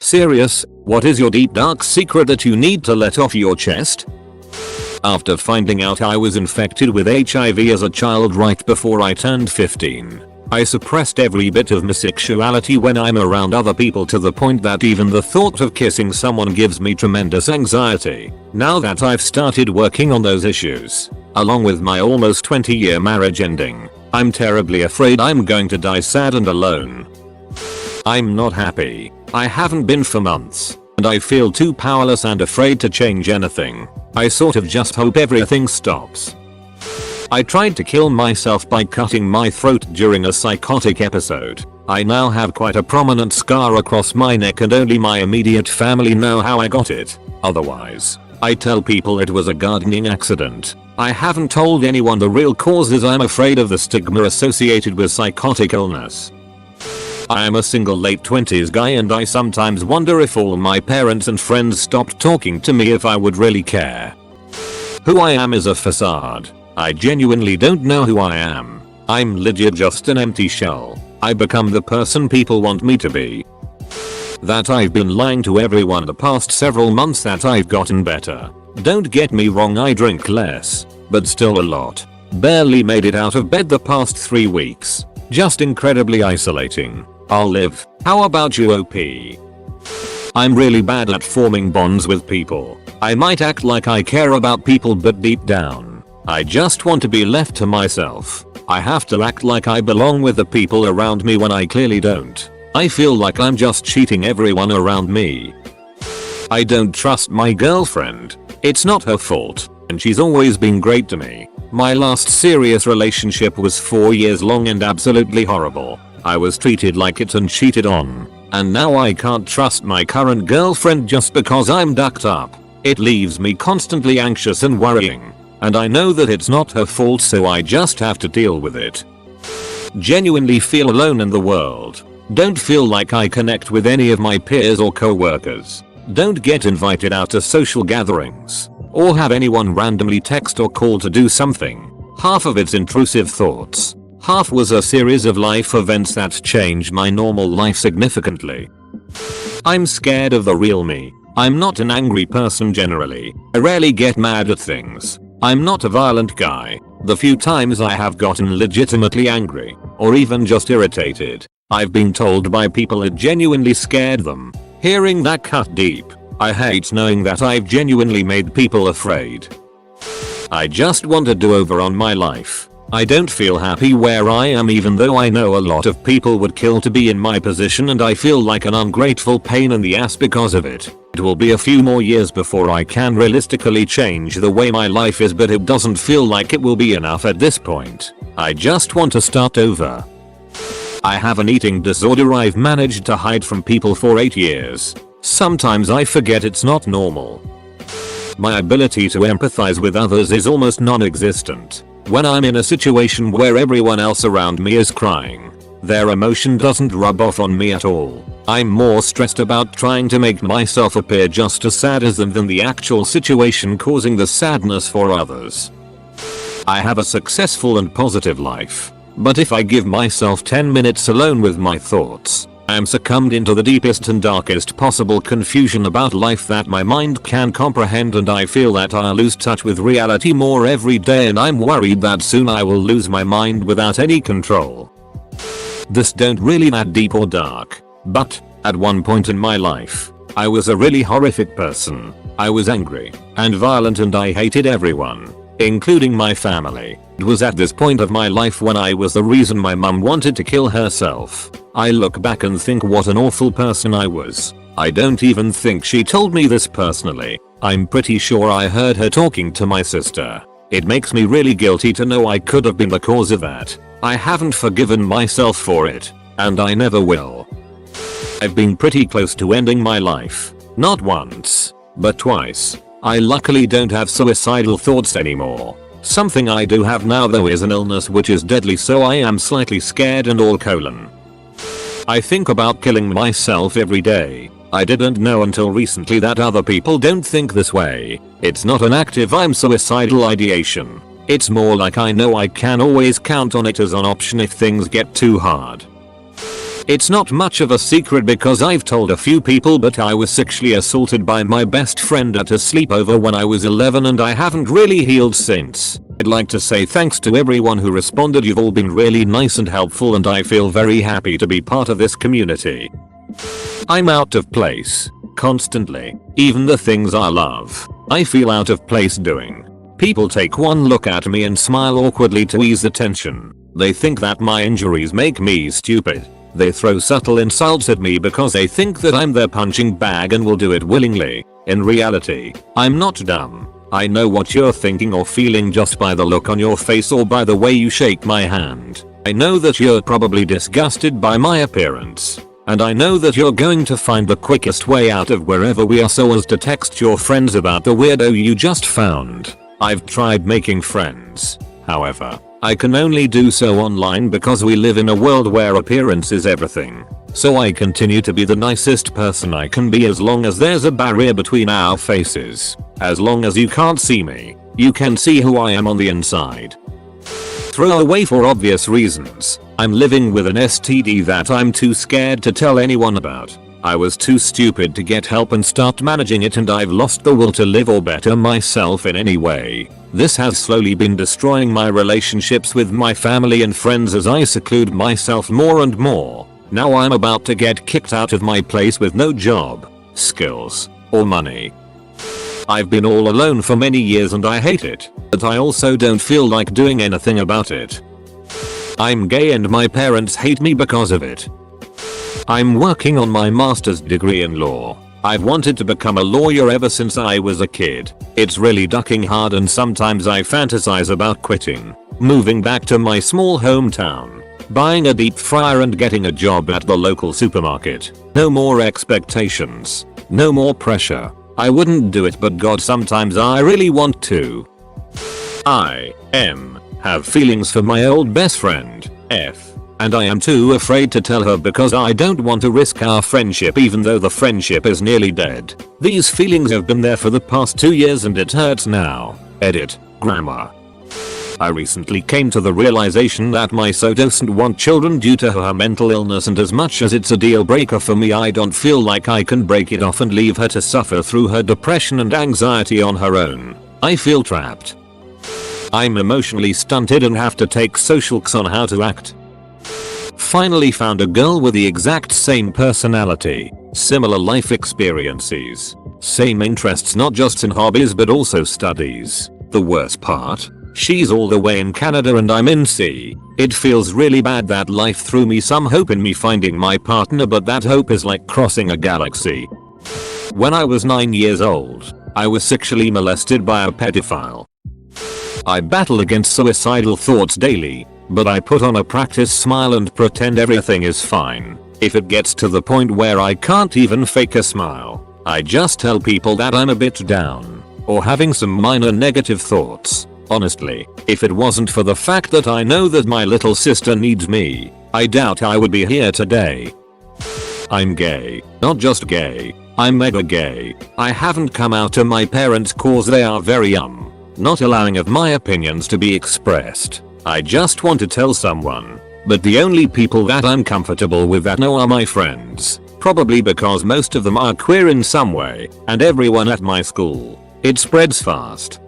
Serious, what is your deep dark secret that you need to let off your chest? After finding out I was infected with HIV as a child right before I turned 15, I suppressed every bit of my sexuality when I'm around other people to the point that even the thought of kissing someone gives me tremendous anxiety. Now that I've started working on those issues, along with my almost 20-year marriage ending, I'm terribly afraid I'm going to die sad and alone. I'm not happy. I haven't been for months, and I feel too powerless and afraid to change anything. I sort of just hope everything stops. I tried to kill myself by cutting my throat during a psychotic episode. I now have quite a prominent scar across my neck and only my immediate family know how I got it. Otherwise, I tell people it was a gardening accident. I haven't told anyone the real cause as I'm afraid of the stigma associated with psychotic illness. I am a single late 20s guy and I sometimes wonder if all my parents and friends stopped talking to me if I would really care. Who I am is a facade. I genuinely don't know who I am. I'm legit just an empty shell. I become the person people want me to be. That I've been lying to everyone the past several months that I've gotten better. Don't get me wrong, I drink less, but still a lot. Barely made it out of bed the past 3 weeks. Just incredibly isolating. I'll live. How about you, OP? I'm really bad at forming bonds with people. I might act like I care about people but deep down, I just want to be left to myself. I have to act like I belong with the people around me when I clearly don't. I feel like I'm just cheating everyone around me. I don't trust my girlfriend. It's not her fault, and she's always been great to me. My last serious relationship was 4 years long and absolutely horrible. I was treated like it and cheated on. And now I can't trust my current girlfriend just because I'm ducked up. It leaves me constantly anxious and worrying. And I know that it's not her fault, so I just have to deal with it. Genuinely feel alone in the world. Don't feel like I connect with any of my peers or co-workers. Don't get invited out to social gatherings, or have anyone randomly text or call to do something. Half of it's intrusive thoughts. Half was a series of life events that changed my normal life significantly. I'm scared of the real me. I'm not an angry person generally. I rarely get mad at things. I'm not a violent guy. The few times I have gotten legitimately angry, or even just irritated, I've been told by people it genuinely scared them. Hearing that cut deep. I hate knowing that I've genuinely made people afraid. I just want a do-over on my life. I don't feel happy where I am even though I know a lot of people would kill to be in my position and I feel like an ungrateful pain in the ass because of it. It will be a few more years before I can realistically change the way my life is, but it doesn't feel like it will be enough at this point. I just want to start over. I have an eating disorder I've managed to hide from people for 8 years. Sometimes I forget it's not normal. My ability to empathize with others is almost non-existent. When I'm in a situation where everyone else around me is crying, their emotion doesn't rub off on me at all. I'm more stressed about trying to make myself appear just as sad as them than the actual situation causing the sadness for others. I have a successful and positive life, but if I give myself 10 minutes alone with my thoughts, I'm succumbed into the deepest and darkest possible confusion about life that my mind can comprehend, and I feel that I'll lose touch with reality more every day, and I'm worried that soon I will lose my mind without any control. This don't really that deep or dark, but at one point in my life, I was a really horrific person. I was angry and violent and I hated everyone, including my family. It was at this point of my life when I was the reason my mum wanted to kill herself. I look back and think what an awful person I was. I don't even think she told me this personally. I'm pretty sure I heard her talking to my sister. It makes me really guilty to know I could have been the cause of that. I haven't forgiven myself for it, and I never will. I've been pretty close to ending my life. Not once, but twice. I luckily don't have suicidal thoughts anymore. Something I do have now though is an illness which is deadly, so I am slightly scared and all colon. I think about killing myself every day. I didn't know until recently that other people don't think this way. It's not an active I'm suicidal ideation. It's more like I know I can always count on it as an option if things get too hard. It's not much of a secret because I've told a few people, but I was sexually assaulted by my best friend at a sleepover when I was 11 and I haven't really healed since. I'd like to say thanks to everyone who responded. You've all been really nice and helpful and I feel very happy to be part of this community. I'm out of place. Constantly. Even the things I love, I feel out of place doing. People take one look at me and smile awkwardly to ease the tension. They think that my injuries make me stupid. They throw subtle insults at me because they think that I'm their punching bag and will do it willingly. In reality, I'm not dumb. I know what you're thinking or feeling just by the look on your face or by the way you shake my hand. I know that you're probably disgusted by my appearance. And I know that you're going to find the quickest way out of wherever we are so as to text your friends about the weirdo you just found. I've tried making friends. However, I can only do so online because we live in a world where appearance is everything. So I continue to be the nicest person I can be as long as there's a barrier between our faces. As long as you can't see me, you can see who I am on the inside. Throw away for obvious reasons. I'm living with an STD that I'm too scared to tell anyone about. I was too stupid to get help and start managing it and I've lost the will to live or better myself in any way. This has slowly been destroying my relationships with my family and friends as I seclude myself more and more. Now I'm about to get kicked out of my place with no job, skills, or money. I've been all alone for many years and I hate it, but I also don't feel like doing anything about it. I'm gay and my parents hate me because of it. I'm working on my master's degree in law. I've wanted to become a lawyer ever since I was a kid. It's really ducking hard and sometimes I fantasize about quitting, moving back to my small hometown, buying a deep fryer and getting a job at the local supermarket. No more expectations. No more pressure. I wouldn't do it, but God, sometimes I really want to. I have feelings for my old best friend, F. And I am too afraid to tell her because I don't want to risk our friendship even though the friendship is nearly dead. These feelings have been there for the past 2 years and it hurts now. Edit. Grammar. I recently came to the realization that my so doesn't want children due to her mental illness, and as much as it's a deal breaker for me, I don't feel like I can break it off and leave her to suffer through her depression and anxiety on her own. I feel trapped. I'm emotionally stunted and have to take social class on how to act. Finally found a girl with the exact same personality, similar life experiences, same interests not just in hobbies but also studies. The worst part? She's all the way in Canada and I'm in C. It feels really bad that life threw me some hope in me finding my partner, but that hope is like crossing a galaxy. When I was 9 years old, I was sexually molested by a pedophile. I battle against suicidal thoughts daily, but I put on a practice smile and pretend everything is fine. If it gets to the point where I can't even fake a smile, I just tell people that I'm a bit down, or having some minor negative thoughts. Honestly, if it wasn't for the fact that I know that my little sister needs me, I doubt I would be here today. I'm gay. Not just gay, I'm mega gay. I haven't come out to my parents cause they are very not allowing of my opinions to be expressed. I just want to tell someone, but the only people that I'm comfortable with that know are my friends. Probably because most of them are queer in some way, and everyone at my school. It spreads fast.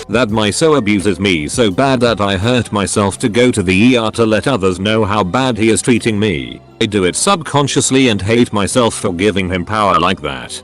That my so abuses me so bad that I hurt myself to go to the ER to let others know how bad he is treating me. I do it subconsciously and hate myself for giving him power like that.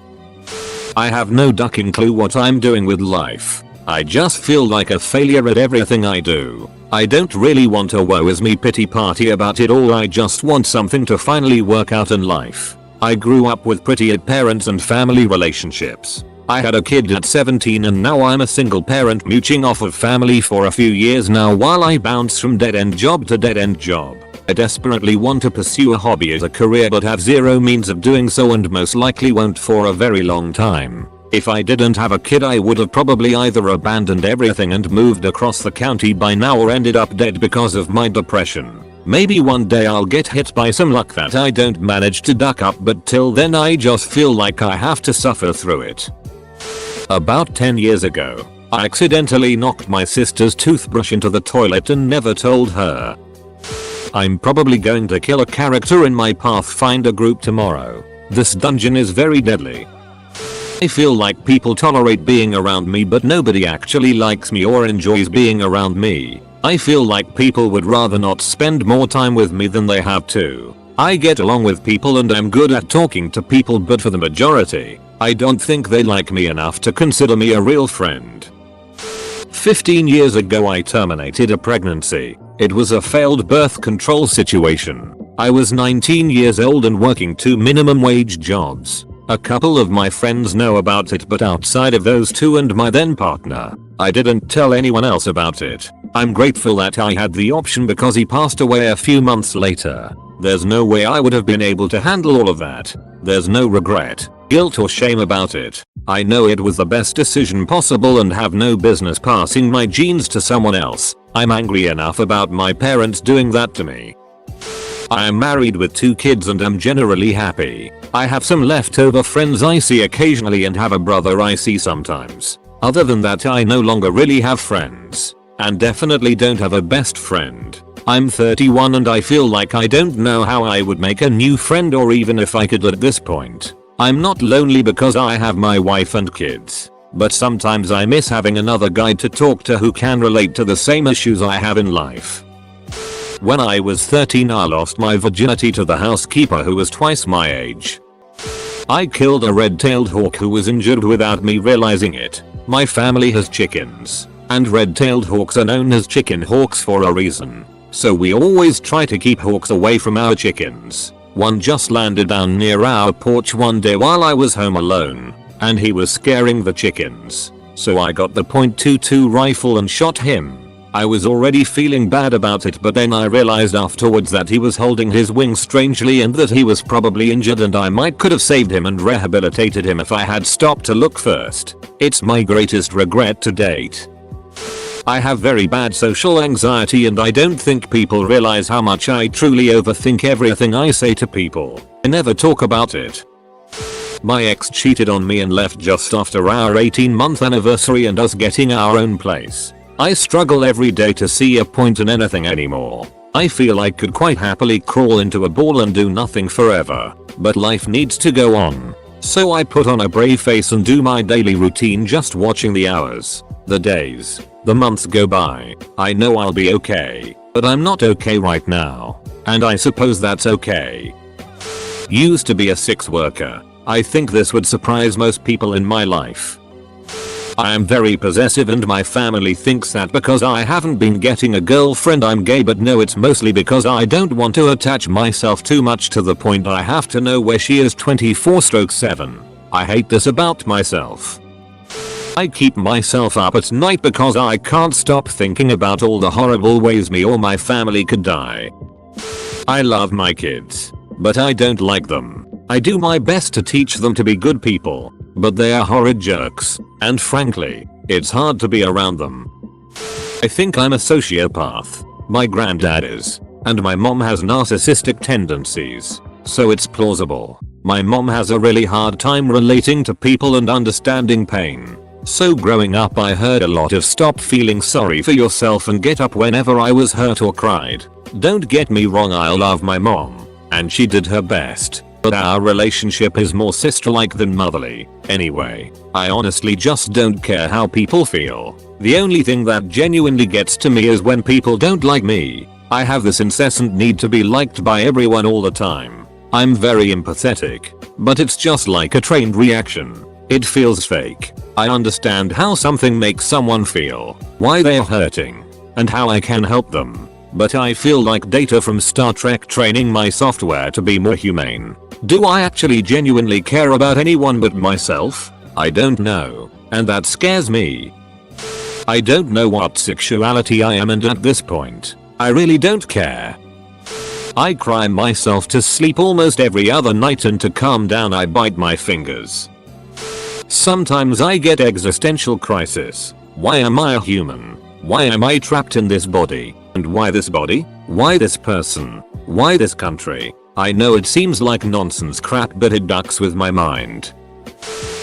I have no ducking clue what I'm doing with life. I just feel like a failure at everything I do. I don't really want a woe is me pity party about it all. I just want something to finally work out in life. I grew up with pretty parents and family relationships. I had a kid at 17 and now I'm a single parent mooching off of family for a few years now while I bounce from dead end job to dead end job. I desperately want to pursue a hobby as a career but have zero means of doing so and most likely won't for a very long time. If I didn't have a kid I would have probably either abandoned everything and moved across the county by now or ended up dead because of my depression. Maybe one day I'll get hit by some luck that I don't manage to duck up, but till then I just feel like I have to suffer through it. About 10 years ago, I accidentally knocked my sister's toothbrush into the toilet and never told her. I'm probably going to kill a character in my Pathfinder group tomorrow. This dungeon is very deadly. I feel like people tolerate being around me but nobody actually likes me or enjoys being around me. I feel like people would rather not spend more time with me than they have to. I get along with people and I'm good at talking to people, but for the majority, I don't think they like me enough to consider me a real friend. 15 years ago I terminated a pregnancy. It was a failed birth control situation. I was 19 years old and working 2 minimum wage jobs. A couple of my friends know about it, but outside of those two and my then partner, I didn't tell anyone else about it. I'm grateful that I had the option because he passed away a few months later. There's no way I would have been able to handle all of that. There's no regret, guilt or shame about it. I know it was the best decision possible and have no business passing my genes to someone else. I'm angry enough about my parents doing that to me. I am married with 2 kids and am generally happy. I have some leftover friends I see occasionally and have a brother I see sometimes. Other than that, I no longer really have friends. And definitely don't have a best friend. I'm 31 and I feel like I don't know how I would make a new friend or even if I could at this point. I'm not lonely because I have my wife and kids. But sometimes I miss having another guy to talk to who can relate to the same issues I have in life. When I was 13 I lost my virginity to the housekeeper who was twice my age. I killed a red-tailed hawk who was injured without me realizing it. My family has chickens, and red-tailed hawks are known as chicken hawks for a reason. So we always try to keep hawks away from our chickens. One just landed down near our porch one day while I was home alone, and he was scaring the chickens. So I got the .22 rifle and shot him. I was already feeling bad about it, but then I realized afterwards that he was holding his wings strangely and that he was probably injured and I could have saved him and rehabilitated him if I had stopped to look first. It's my greatest regret to date. I have very bad social anxiety and I don't think people realize how much I truly overthink everything I say to people. I never talk about it. My ex cheated on me and left just after our 18-month anniversary and us getting our own place. I struggle every day to see a point in anything anymore. I feel I could quite happily crawl into a ball and do nothing forever, but life needs to go on. So I put on a brave face and do my daily routine, just watching the hours, the days, the months go by. I know I'll be okay, but I'm not okay right now, and I suppose that's okay. Used to be a sex worker. I think this would surprise most people in my life. I am very possessive and my family thinks that because I haven't been getting a girlfriend I'm gay, but no, it's mostly because I don't want to attach myself too much to the point I have to know where she is 24/7. I hate this about myself. I keep myself up at night because I can't stop thinking about all the horrible ways me or my family could die. I love my kids, but I don't like them. I do my best to teach them to be good people, but they are horrid jerks, and frankly, it's hard to be around them. I think I'm a sociopath. My granddad is, and my mom has narcissistic tendencies, so it's plausible. My mom has a really hard time relating to people and understanding pain. So growing up I heard a lot of stop feeling sorry for yourself and get up whenever I was hurt or cried. Don't get me wrong, I love my mom, and she did her best. But our relationship is more sister-like than motherly. Anyway, I honestly just don't care how people feel. The only thing that genuinely gets to me is when people don't like me. I have this incessant need to be liked by everyone all the time. I'm very empathetic, but it's just like a trained reaction. It feels fake. I understand how something makes someone feel, why they're hurting, and how I can help them. But I feel like Data from Star Trek training my software to be more humane. Do I actually genuinely care about anyone but myself? I don't know, and that scares me. I don't know what sexuality I am, and at this point, I really don't care. I cry myself to sleep almost every other night, and to calm down I bite my fingers. Sometimes I get existential crisis. Why am I a human? Why am I trapped in this body? And why this body? Why this person? Why this country? I know it seems like nonsense crap, but it ducks with my mind.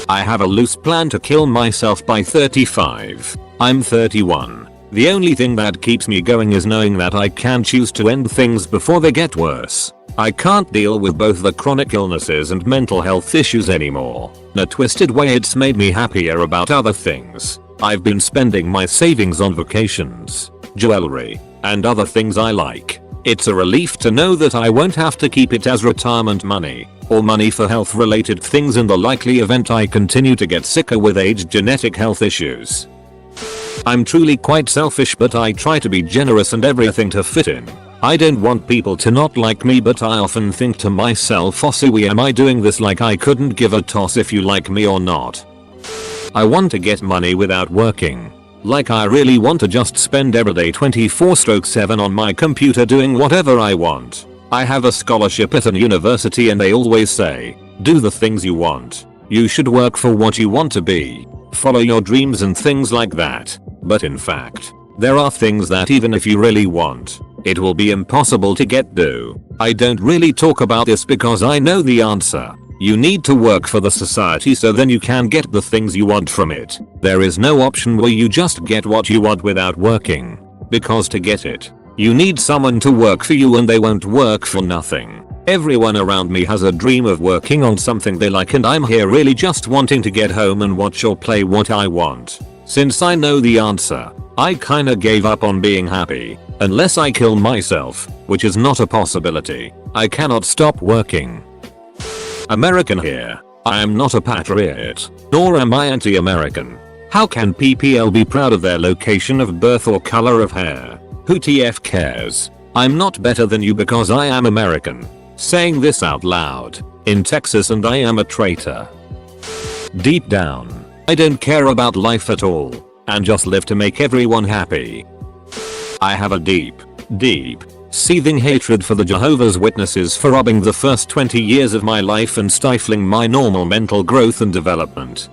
I have a loose plan to kill myself by 35. I'm 31. The only thing that keeps me going is knowing that I can choose to end things before they get worse. I can't deal with both the chronic illnesses and mental health issues anymore. In a twisted way, it's made me happier about other things. I've been spending my savings on vacations, jewelry, and other things I like. It's a relief to know that I won't have to keep it as retirement money or money for health related things in the likely event I continue to get sicker with age, genetic health issues. I'm truly quite selfish, but I try to be generous and everything to fit in. I don't want people to not like me, but I often think to myself, Osui, am I doing this like I couldn't give a toss if you like me or not? I want to get money without working. Like I really want to just spend every day 24/7 on my computer doing whatever I want. I have a scholarship at an university and they always say, do the things you want. You should work for what you want to be. Follow your dreams and things like that. But in fact, there are things that even if you really want, it will be impossible to get do. I don't really talk about this because I know the answer. You need to work for the society so then you can get the things you want from it. There is no option where you just get what you want without working. Because to get it, you need someone to work for you and they won't work for nothing. Everyone around me has a dream of working on something they like and I'm here really just wanting to get home and watch or play what I want. Since I know the answer, I kinda gave up on being happy. Unless I kill myself, which is not a possibility, I cannot stop working. American here. I am not a patriot, nor am I anti-American. How can PPL be proud of their location of birth or color of hair? Who TF cares? I'm not better than you because I am American. Saying this out loud. In Texas and I am a traitor. Deep down, I don't care about life at all, and just live to make everyone happy. I have a deep, seething hatred for the Jehovah's Witnesses for robbing the first 20 years of my life and stifling my normal mental growth and development.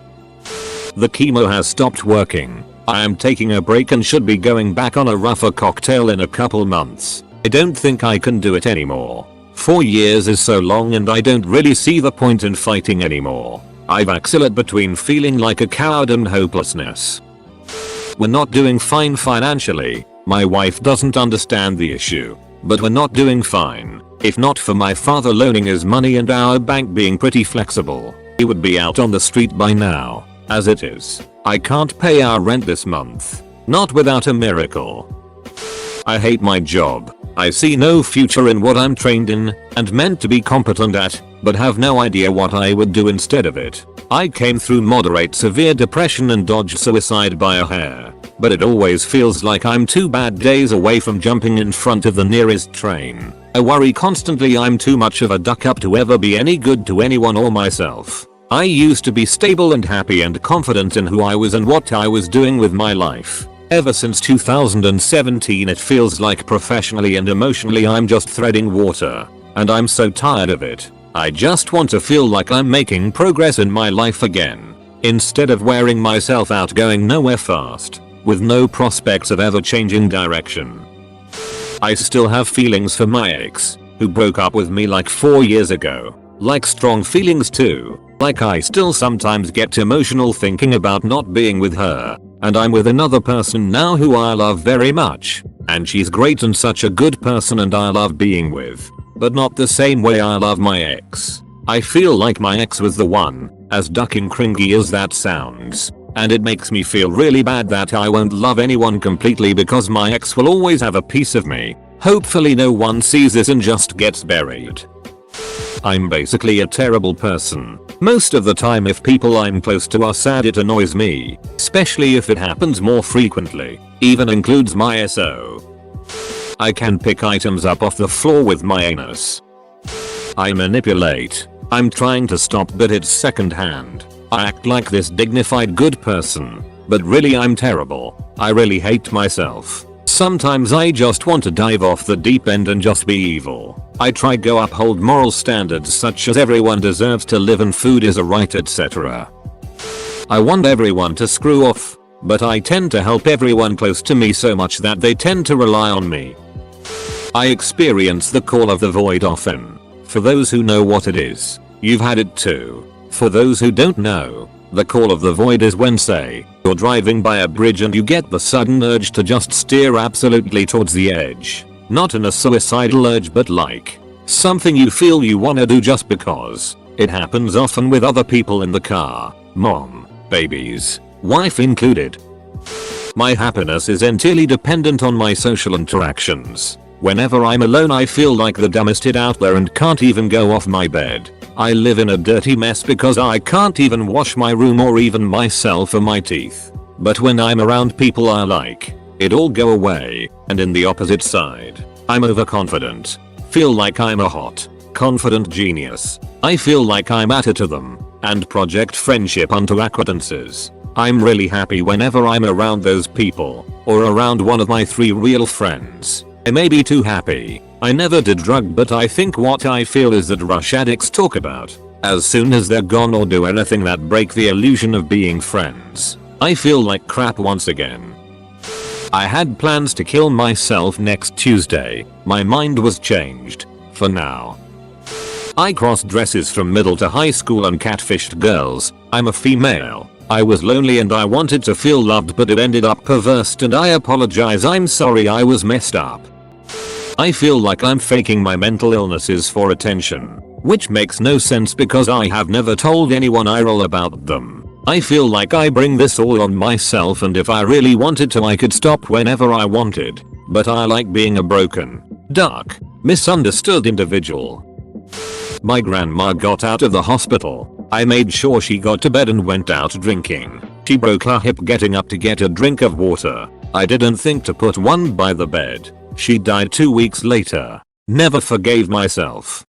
The chemo has stopped working. I am taking a break and should be going back on a rougher cocktail in a couple months. I don't think I can do it anymore. 4 years is so long and I don't really see the point in fighting anymore. I vacillate between feeling like a coward and hopelessness. We're not doing fine financially. My wife doesn't understand the issue. But we're not doing fine. If not for my father loaning his money and our bank being pretty flexible, he would be out on the street by now. As it is, I can't pay our rent this month. Not without a miracle. I hate my job. I see no future in what I'm trained in and meant to be competent at, but have no idea what I would do instead of it. I came through moderate severe depression and dodged suicide by a hair. But it always feels like I'm 2 bad days away from jumping in front of the nearest train. I worry constantly I'm too much of a duck up to ever be any good to anyone or myself. I used to be stable and happy and confident in who I was and what I was doing with my life. Ever since 2017 it feels like professionally and emotionally I'm just treading water. And I'm so tired of it. I just want to feel like I'm making progress in my life again. Instead of wearing myself out going nowhere fast. With no prospects of ever changing direction. I still have feelings for my ex, who broke up with me like 4 years ago. Like strong feelings too. Like I still sometimes get emotional thinking about not being with her. And I'm with another person now who I love very much. And she's great and such a good person and I love being with. But not the same way I love my ex. I feel like my ex was the one, as ducking cringy as that sounds. And it makes me feel really bad that I won't love anyone completely because my ex will always have a piece of me. Hopefully no one sees this and just gets buried. I'm basically a terrible person. Most of the time if people I'm close to are sad it annoys me. Especially if it happens more frequently. Even includes my SO. I can pick items up off the floor with my anus. I manipulate. I'm trying to stop but it's secondhand. I act like this dignified good person, but really I'm terrible. I really hate myself. Sometimes I just want to dive off the deep end and just be evil. I try to uphold moral standards such as everyone deserves to live and food is a right, etc. I want everyone to screw off, but I tend to help everyone close to me so much that they tend to rely on me. I experience the call of the void often. For those who know what it is, you've had it too. For those who don't know, The call of the void is when, say, you're driving by a bridge and you get the sudden urge to just steer absolutely towards the edge. Not in a suicidal urge, but like something you feel you wanna do just because. It happens often with other people in the car. Mom, babies, wife included. My happiness is entirely dependent on my social interactions. Whenever I'm alone I feel like the dumbest kid out there and can't even go off my bed. I live in a dirty mess because I can't even wash my room or even myself or my teeth. But when I'm around people I like, it all go away, and in the opposite side, I'm overconfident. Feel like I'm a hot, confident genius. I feel like I'm at it to them, and project friendship onto acquaintances. I'm really happy whenever I'm around those people, or around one of my 3 real friends. I may be too happy. I never did drug, but I think what I feel is that rush addicts talk about. As soon as they're gone or do anything that break the illusion of being friends, I feel like crap once again. I had plans to kill myself next Tuesday. My mind was changed. For now. I crossed dresses from middle to high school and catfished girls. I'm a female. I was lonely and I wanted to feel loved, but it ended up perverse and I apologize. I'm sorry I was messed up. I feel like I'm faking my mental illnesses for attention, which makes no sense because I have never told anyone I roll about them. I feel like I bring this all on myself, and if I really wanted to I could stop whenever I wanted, but I like being a broken, dark, misunderstood individual. My grandma got out of the hospital. I made sure she got to bed and went out drinking. She broke her hip getting up to get a drink of water. I didn't think to put one by the bed. She died 2 weeks later. Never forgave myself.